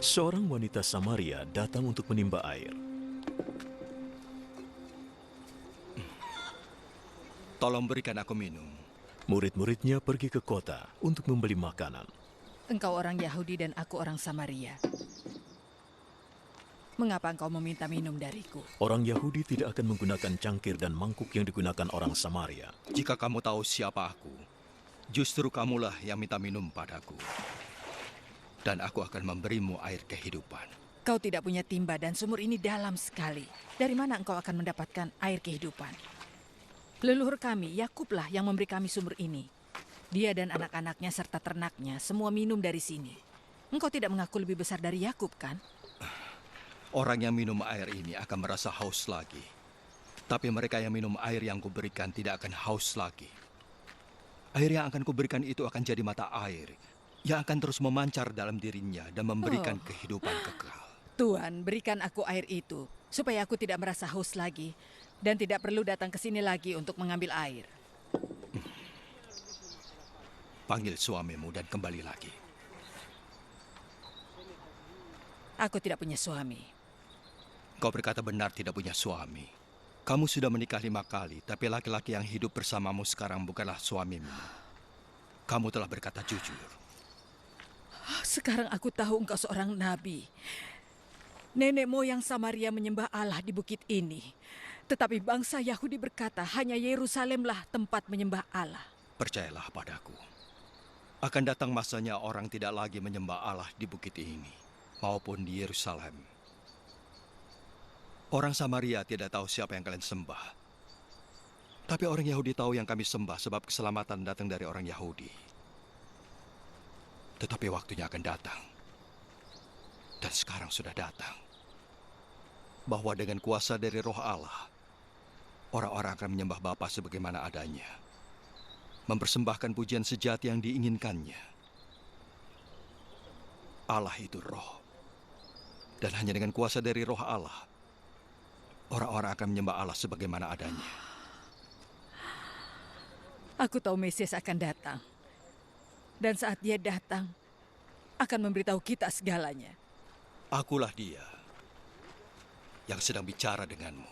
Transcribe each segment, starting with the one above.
Seorang wanita Samaria datang untuk menimba air. Tolong berikan aku minum. Murid-muridnya pergi ke kota untuk membeli makanan. Engkau orang Yahudi dan aku orang Samaria. Mengapa engkau meminta minum dariku? Orang Yahudi tidak akan menggunakan cangkir dan mangkuk yang digunakan orang Samaria. Jika kamu tahu siapa aku, justru kamulah yang minta minum padaku. Dan aku akan memberimu air kehidupan. Kau tidak punya timba dan sumur ini dalam sekali. Dari mana engkau akan mendapatkan air kehidupan? Leluhur kami, Yakublah yang memberi kami sumur ini. Dia dan anak-anaknya serta ternaknya semua minum dari sini. Engkau tidak mengaku lebih besar dari Yakub, kan? Orang yang minum air ini akan merasa haus lagi. Tapi mereka yang minum air yang kuberikan tidak akan haus lagi. Air yang akan kuberikan itu akan jadi mata air yang akan terus memancar dalam dirinya dan memberikan kehidupan kekal. Tuhan, berikan aku air itu, supaya aku tidak merasa haus lagi, dan tidak perlu datang ke sini lagi untuk mengambil air. Panggil suamimu dan kembali lagi. Aku tidak punya suami. Kau berkata benar tidak punya suami. Kamu sudah menikah 5 kali, tapi laki-laki yang hidup bersamamu sekarang bukanlah suamimu. Kamu telah berkata jujur. Sekarang aku tahu engkau seorang nabi. Nenek moyang Samaria menyembah Allah di bukit ini. Tetapi bangsa Yahudi berkata hanya Yerusalemlah tempat menyembah Allah. Percayalah padaku. Akan datang masanya orang tidak lagi menyembah Allah di bukit ini, maupun di Yerusalem. Orang Samaria tidak tahu siapa yang kalian sembah. Tapi orang Yahudi tahu yang kami sembah sebab keselamatan datang dari orang Yahudi. Tetapi waktunya akan datang. Dan sekarang sudah datang. Bahwa dengan kuasa dari Roh Allah, orang-orang akan menyembah Bapa sebagaimana adanya. Mempersembahkan pujian sejati yang diinginkannya. Allah itu Roh. Dan hanya dengan kuasa dari Roh Allah, orang-orang akan menyembah Allah sebagaimana adanya. Aku tahu Mesias akan datang. Dan saat dia datang, akan memberitahu kita segalanya. Akulah dia yang sedang bicara denganmu.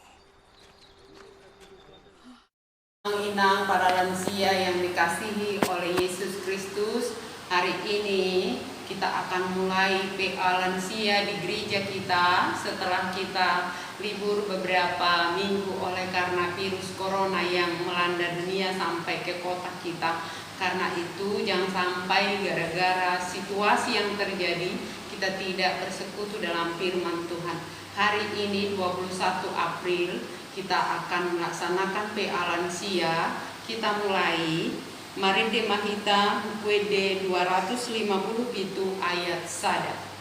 Inang para lansia yang dikasihi oleh Yesus Kristus, hari ini kita akan mulai PA lansia di gereja kita setelah kita libur beberapa minggu oleh karena virus corona yang melanda dunia sampai ke kota kita. Karena itu jangan sampai gara-gara situasi yang terjadi kita tidak bersekutu dalam firman Tuhan. Hari ini 21 April kita akan melaksanakan PA lansia. Kita mulai Marinde Mahita WD 250 itu ayat sada.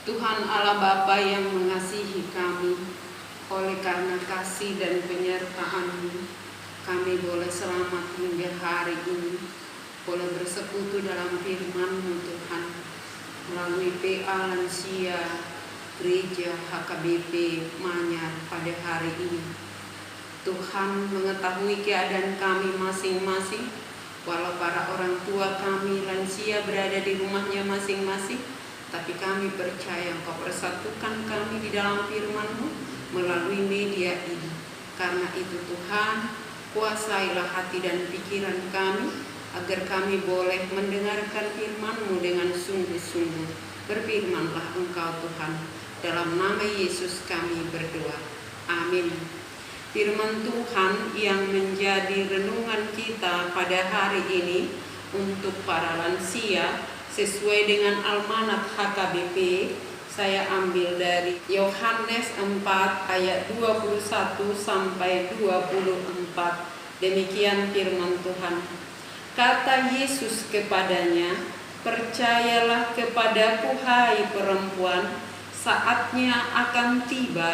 Tuhan Allah Bapa yang mengasihi kami, oleh karena kasih dan penyertaan-Mu, kami boleh selamat hingga hari ini, boleh bersekutu dalam firman-Mu Tuhan, melalui PA Lansia Gereja HKBP Manyar pada hari ini. Tuhan mengetahui keadaan kami masing-masing, Walau para orang tua kami lansia berada di rumahnya masing-masing, tapi kami percaya Engkau persatukan kami di dalam firman-Mu melalui media ini. Karena itu Tuhan, kuasailah hati dan pikiran kami, agar kami boleh mendengarkan firman-Mu dengan sungguh-sungguh. Berfirmanlah Engkau Tuhan, dalam nama Yesus kami berdoa. Amin. Firman Tuhan yang menjadi renungan kita pada hari ini untuk para lansia sesuai dengan Almanat HKBP, saya ambil dari Yohanes 4 ayat 21 sampai 24. Demikian firman Tuhan. Kata Yesus kepadanya, "Percayalah kepadaku, hai perempuan, saatnya akan tiba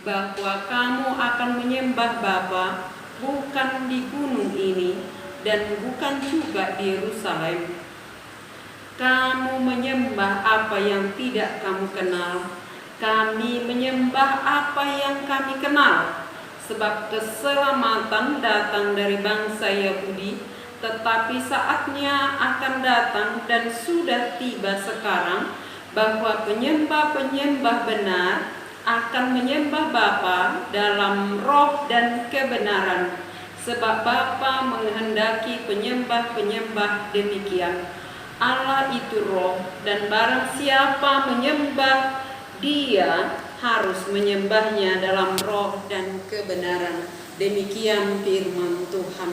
bahwa kamu akan menyembah Bapa bukan di gunung ini dan bukan juga di Yerusalem. Kamu menyembah apa yang tidak kamu kenal, kami menyembah apa yang kami kenal. Sebab keselamatan datang dari bangsa Yahudi, tetapi saatnya akan datang dan sudah tiba sekarang bahwa penyembah-penyembah benar akan menyembah Bapa dalam roh dan kebenaran, sebab Bapa menghendaki penyembah-penyembah demikian. Allah itu roh, dan barang siapa menyembah Dia harus menyembahnya dalam roh dan kebenaran." Demikian firman Tuhan.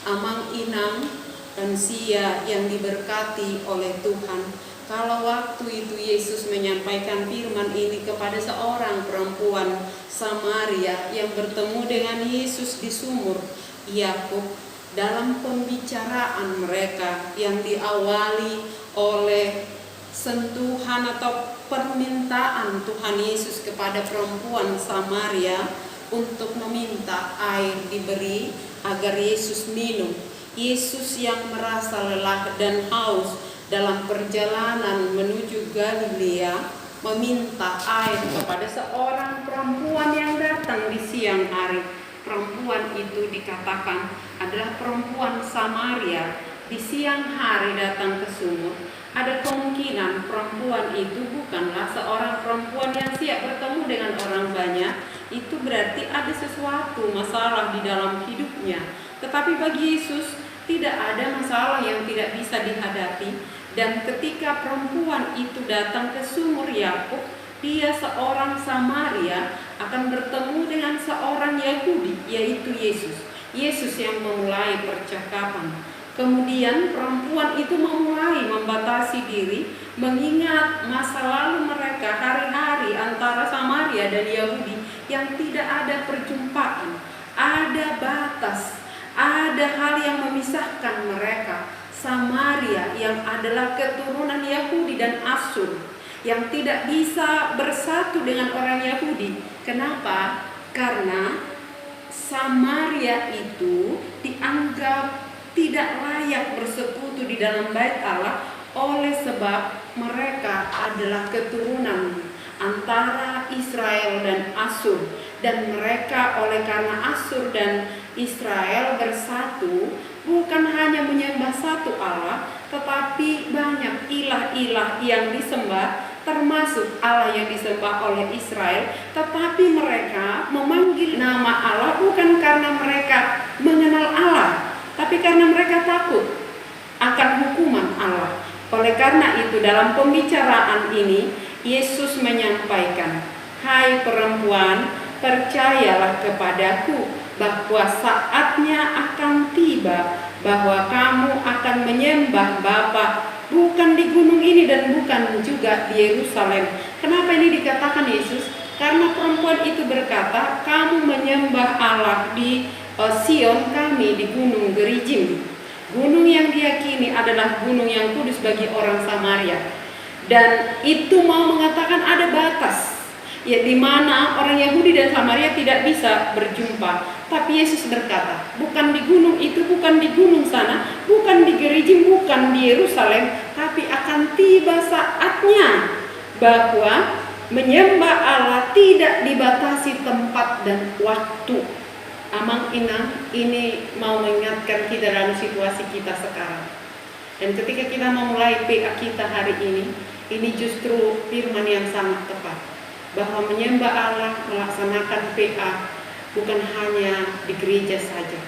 Amang inang lansia yang diberkati oleh Tuhan, kalau waktu itu Yesus menyampaikan firman ini kepada seorang perempuan Samaria yang bertemu dengan Yesus di sumur Yakub, dalam pembicaraan mereka yang diawali oleh sentuhan atau permintaan Tuhan Yesus kepada perempuan Samaria untuk meminta air diberi agar Yesus minum. Yesus yang merasa lelah dan haus dalam perjalanan menuju Galilea meminta air kepada seorang perempuan yang datang di siang hari. Perempuan itu dikatakan adalah perempuan Samaria, di siang hari datang ke sumur. Ada kemungkinan perempuan itu bukanlah seorang perempuan yang siap bertemu dengan orang banyak. Itu berarti ada sesuatu masalah di dalam hidupnya. Tetapi bagi Yesus tidak ada masalah yang tidak bisa dihadapi. Dan ketika perempuan itu datang ke sumur Yakub, dia seorang Samaria akan bertemu dengan seorang Yahudi, yaitu Yesus. Yesus yang memulai percakapan. Kemudian perempuan itu memulai membatasi diri, mengingat masa lalu mereka hari-hari antara Samaria dan Yahudi yang tidak ada perjumpaan, ada batas, ada hal yang memisahkan mereka. Samaria yang adalah keturunan Yahudi dan Asyur, yang tidak bisa bersatu dengan orang Yahudi. Kenapa? Karena Samaria itu dianggap tidak layak bersekutu di dalam bait Allah oleh sebab mereka adalah keturunan antara Israel dan Asyur, dan mereka oleh karena Asyur dan Israel bersatu bukan hanya menyembah satu Allah, tetapi banyak ilah-ilah yang disembah, termasuk Allah yang disembah oleh Israel. Tetapi mereka memanggil nama Allah bukan karena mereka mengenal Allah, tapi karena mereka takut akan hukuman Allah. Oleh karena itu dalam pembicaraan ini Yesus menyampaikan, "Hai perempuan, percayalah kepadaku bahwa saatnya akan tiba bahwa kamu akan menyembah Bapa bukan di gunung ini dan bukan juga di Yerusalem." Kenapa ini dikatakan Yesus? Karena perempuan itu berkata, "Kamu menyembah Allah di Sion, kami di gunung Gerizim." Gunung yang diyakini adalah gunung yang kudus bagi orang Samaria. Dan itu mau mengatakan ada batas, ya, di mana orang Yahudi dan Samaria tidak bisa berjumpa. Tapi Yesus berkata, bukan di gunung itu, bukan di gunung sana, bukan di Gerizim, bukan di Yerusalem, tapi akan tiba saatnya bahwa menyembah Allah tidak dibatasi tempat dan waktu. Amang Inang ini mau mengingatkan kita dalam situasi kita sekarang. Dan ketika kita memulai PA kita hari ini justru firman yang sangat tepat. Bahwa menyembah Allah, melaksanakan PA bukan hanya di gereja saja,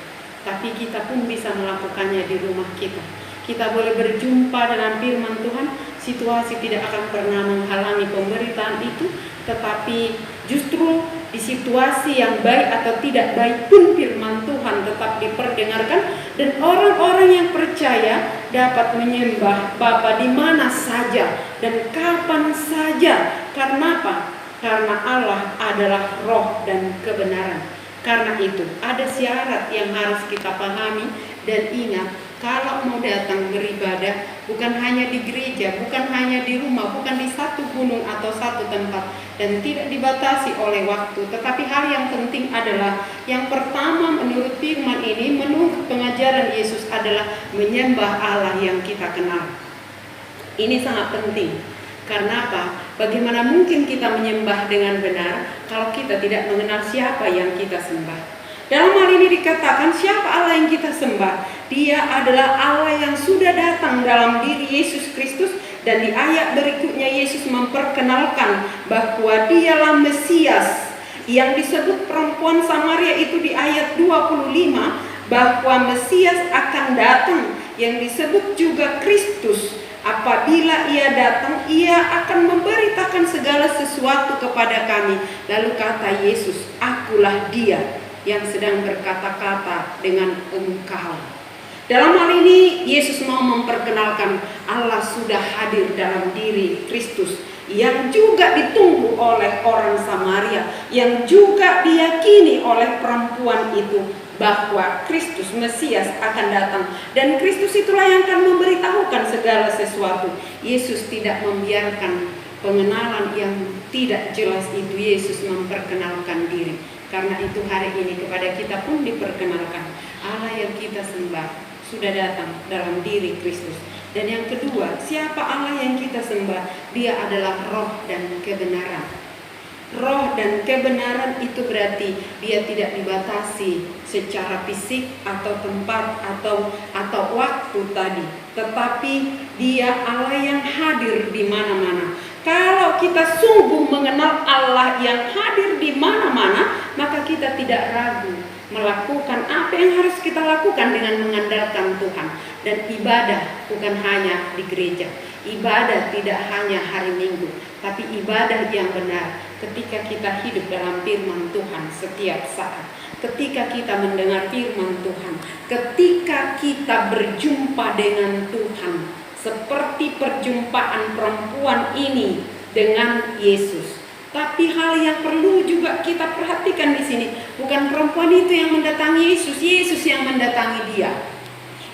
tapi kita pun bisa melakukannya di rumah kita. Kita boleh berjumpa dengan firman Tuhan, situasi tidak akan pernah menghalangi pemberitaan itu, tetapi justru di situasi yang baik atau tidak baik pun firman Tuhan tetap diperdengarkan, dan orang-orang yang percaya dapat menyembah Bapa di mana saja dan kapan saja. Karena apa? Karena Allah adalah roh dan kebenaran. Karena itu ada syarat yang harus kita pahami dan ingat. Kalau mau datang beribadah, bukan hanya di gereja, bukan hanya di rumah, bukan di satu gunung atau satu tempat, dan tidak dibatasi oleh waktu. Tetapi hal yang penting adalah, yang pertama menurut firman ini, menurut pengajaran Yesus adalah menyembah Allah yang kita kenal. Ini sangat penting. Karena apa? Bagaimana mungkin kita menyembah dengan benar kalau kita tidak mengenal siapa yang kita sembah? Dalam hal ini dikatakan siapa Allah yang kita sembah? Dia adalah Allah yang sudah datang dalam diri Yesus Kristus, dan di ayat berikutnya Yesus memperkenalkan bahwa dialah Mesias. Yang disebut perempuan Samaria itu di ayat 25, bahwa Mesias akan datang, yang disebut juga Kristus. Apabila ia datang, ia akan memberitakan segala sesuatu kepada kami. Lalu kata Yesus, akulah dia yang sedang berkata-kata dengan engkau. Dalam hal ini Yesus mau memperkenalkan Allah sudah hadir dalam diri Kristus, yang juga ditunggu oleh orang Samaria, yang juga diyakini oleh perempuan itu, bahwa Kristus Mesias akan datang, dan Kristus itulah yang akan memberitahukan segala sesuatu. Yesus tidak membiarkan pengenalan yang tidak jelas itu. Yesus memperkenalkan diri. Karena itu hari ini kepada kita pun diperkenalkan Allah yang kita sembah sudah datang dalam diri Kristus. Dan yang kedua, siapa Allah yang kita sembah? Dia adalah roh dan kebenaran. Roh dan kebenaran itu berarti dia tidak dibatasi secara fisik atau tempat atau waktu tadi, tetapi dia Allah yang hadir di mana-mana. Kalau kita sungguh mengenal Allah yang hadir di mana-mana, maka kita tidak ragu melakukan apa yang harus kita lakukan dengan mengandalkan Tuhan. Dan ibadah bukan hanya di gereja, ibadah tidak hanya hari Minggu, tapi ibadah yang benar ketika kita hidup dalam firman Tuhan setiap saat. Ketika kita mendengar firman Tuhan, ketika kita berjumpa dengan Tuhan, seperti perjumpaan perempuan ini dengan Yesus. Tapi hal yang perlu juga kita perhatikan di sini, bukan perempuan itu yang mendatangi Yesus, Yesus yang mendatangi dia.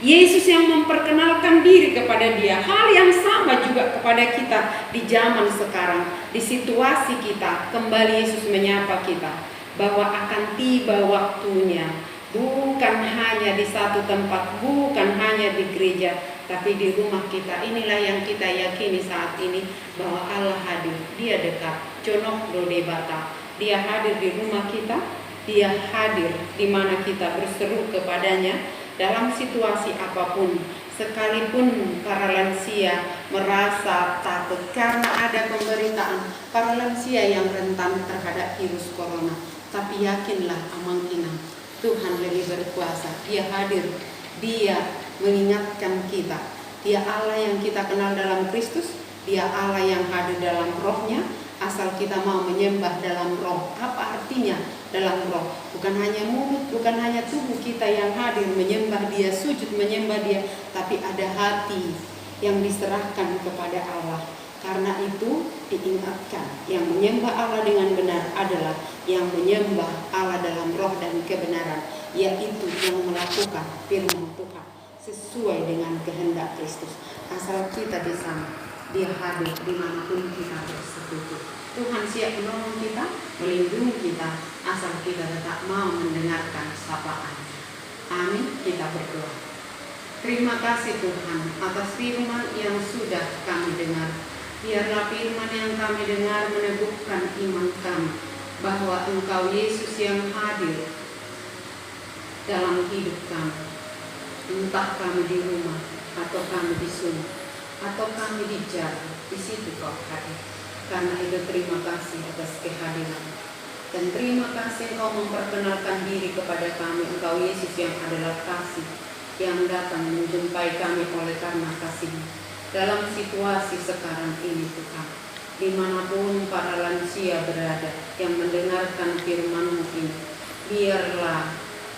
Yesus yang memperkenalkan diri kepada dia. Hal yang sama juga kepada kita di zaman sekarang, di situasi kita. Kembali Yesus menyapa kita bahwa akan tiba waktunya, bukan hanya di satu tempat, bukan hanya di gereja, tapi di rumah kita. Inilah yang kita yakini saat ini, bahwa Allah hadir, dia dekat. Conok dodebata, dia hadir di rumah kita, dia hadir di mana kita berseru kepadanya dalam situasi apapun. Sekalipun para lansia merasa takut karena ada pemberitaan para lansia yang rentan terhadap virus corona, tapi yakinlah amang inang, Tuhan lebih berkuasa. Dia hadir, dia mengingatkan kita. Dia Allah yang kita kenal dalam Kristus, dia Allah yang hadir dalam rohnya, asal kita mau menyembah dalam roh. Apa artinya dalam roh? Bukan hanya mulut, bukan hanya tubuh kita yang hadir menyembah dia, sujud menyembah dia, tapi ada hati yang diserahkan kepada Allah. Karena itu diingatkan, yang menyembah Allah dengan benar adalah yang menyembah Allah dalam roh dan kebenaran, yaitu yang melakukan firman Tuhan sesuai dengan kehendak Kristus. Asal kita di sana, dia hadir dimanapun kita bersekutu. Tuhan siap menolong kita, melindungi kita, asal kita tetap mau mendengarkan sapaan. Amin. Kita berdoa. Terima kasih Tuhan atas firman yang sudah kami dengar. Biarlah firman yang kami dengar meneguhkan iman kami, bahwa Engkau Yesus yang hadir dalam hidup kami. Entah kami di rumah, atau kami di sumur, atau kami di jalan, di situ Kau hadir. Karena itu terima kasih atas kehadiran. Dan terima kasih Engkau memperkenalkan diri kepada kami. Engkau Yesus yang adalah kasih, yang datang menjumpai kami oleh karena kasih. Dalam situasi sekarang ini Tuhan, dimanapun para lansia berada yang mendengarkan firman-Mu ini, biarlah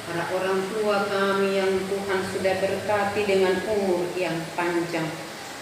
para orang tua kami yang Tuhan sudah berkati dengan umur yang panjang,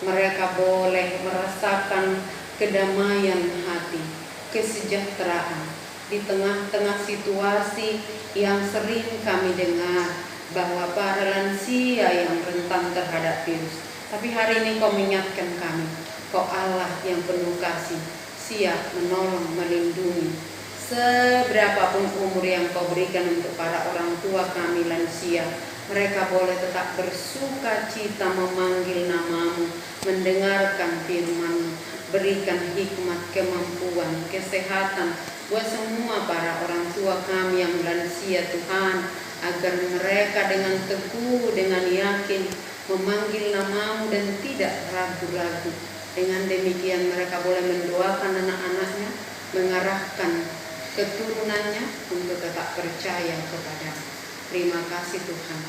mereka boleh merasakan kedamaian hati, kesejahteraan di tengah-tengah situasi yang sering kami dengar bahwa para lansia yang rentan terhadap virus. Tapi hari ini Kau mengingatkan kami, Kau Allah yang penuh kasih, siap menolong, melindungi. Seberapapun umur yang Kau berikan untuk para orang tua kami lansia, mereka boleh tetap bersuka cita memanggil nama-Mu, mendengarkan firman-Mu. Berikan hikmat, kemampuan, kesehatan buat semua para orang tua kami yang lansia Tuhan, agar mereka dengan teguh, dengan yakin memanggil nama-Mu dan tidak ragu-ragu. Dengan demikian mereka boleh mendoakan anak-anaknya, mengarahkan keturunannya untuk tetap percaya kepada-Mu. Terima kasih Tuhan.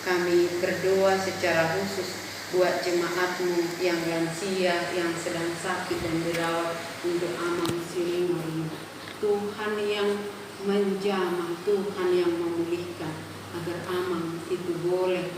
Kami berdoa secara khusus buat jemaat-Mu yang lansia, yang sedang sakit dan dirawat untuk Amang Sirino. Tuhan yang menjamah, Tuhan yang memulihkan, agar Amang itu boleh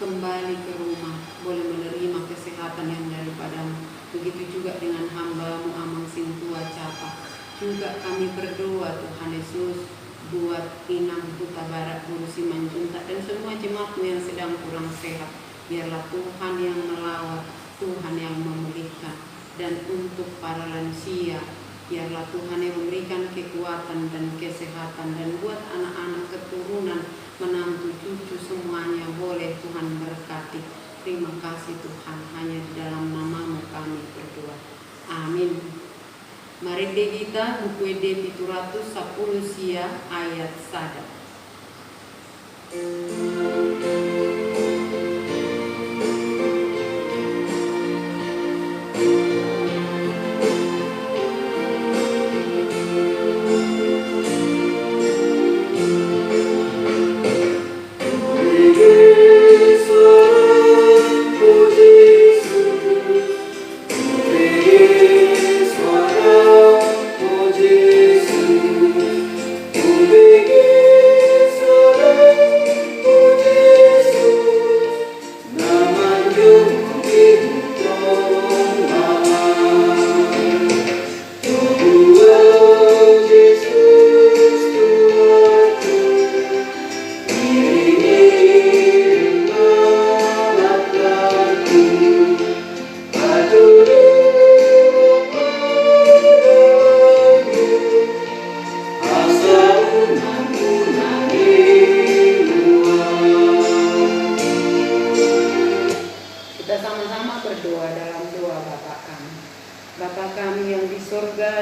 kembali ke rumah, boleh menerima kesehatan yang daripada-Mu. Begitu juga dengan hamba-Mu Amang Sintua Capa. Juga kami berdoa Tuhan Yesus buat Inang Kuta Barat, Guru Simanjuntak, dan semua jemaat-Mu yang sedang kurang sehat. Biarlah Tuhan yang melawat, Tuhan yang memulihkan. Dan untuk para lansia, biarlah Tuhan yang memberikan kekuatan dan kesehatan. Dan buat anak-anak keturunan, menantu, cucu, semuanya boleh Tuhan berkati. Terima kasih Tuhan, hanya di dalam nama-Mu kami berdoa. Amin. Mari kita buku Ede 710 sia ayat sada.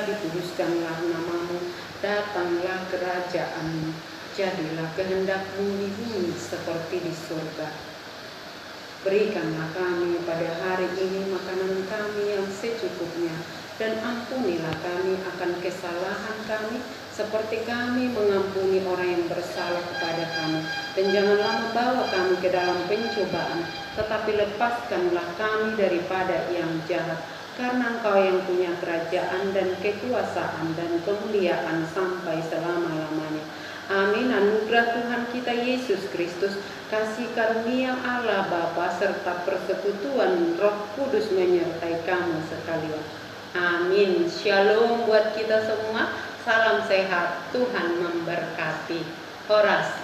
Dikuduskanlah nama-Mu, datanglah kerajaan-Mu, jadilah kehendak-Mu di bumi seperti di surga. Berikanlah kami pada hari ini makanan kami yang secukupnya, dan ampunilah kami akan kesalahan kami, seperti kami mengampuni orang yang bersalah kepada kami. Dan janganlah membawa kami ke dalam pencobaan, tetapi lepaskanlah kami daripada yang jahat. Karena Engkau yang punya kerajaan dan kekuasaan dan kemuliaan sampai selama-lamanya. Amin. Anugerah Tuhan kita Yesus Kristus, kasih karunia Allah Bapa serta persekutuan Roh Kudus menyertai kamu sekalian. Amin. Shalom buat kita semua. Salam sehat. Tuhan memberkati. Horas.